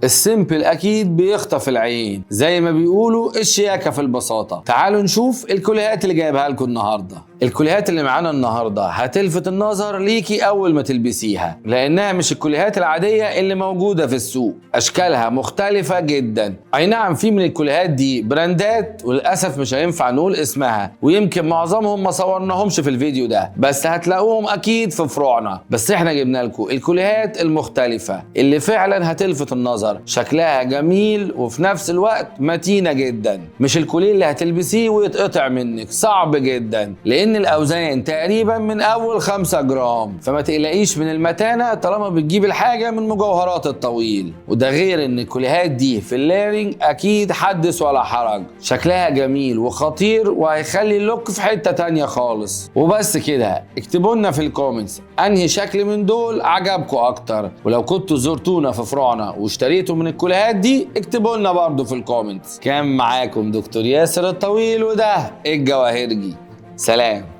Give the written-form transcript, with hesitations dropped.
السيمبل اكيد بيخطف العين، زي ما بيقولوا الشياكه في البساطه. تعالوا نشوف الكوليهات اللي جايبها لكم النهارده. الكوليهات اللي معانا النهارده هتلفت النظر ليكي اول ما تلبسيها، لانها مش الكوليهات العاديه اللي موجوده في السوق. اشكالها مختلفه جدا. اي نعم في من الكوليهات دي براندات وللاسف مش هينفع نقول اسمها، ويمكن معظمهم ما صورناهمش في الفيديو ده، بس هتلاقوهم اكيد في فروعنا. بس احنا جبنا لكم الكوليهات المختلفه اللي فعلا هتلفت النظر. شكلها جميل وفي نفس الوقت متينه جدا. مش الكوليه اللي هتلبسيه ويتقطع منك، صعب جدا، لان الاوزان تقريبا من اول 5 جرام، فما تقلقيش من المتانه طالما بتجيب الحاجه من مجوهرات الطويل. وده غير ان الكوليهات دي في الليرنج اكيد حدث ولا حرج. شكلها جميل وخطير وهيخلي اللوك في حته تانيه خالص. وبس كده، اكتبوا لنا في الكومنتس انهي شكل من دول عجبكم اكتر، ولو كنتوا زرتونا في فروعنا واشتريتوا من الكوليهات دي اكتبوا لنا برضه في الكومنتس. كان معاكم دكتور ياسر الطويل، وده الجواهرجي. سلام.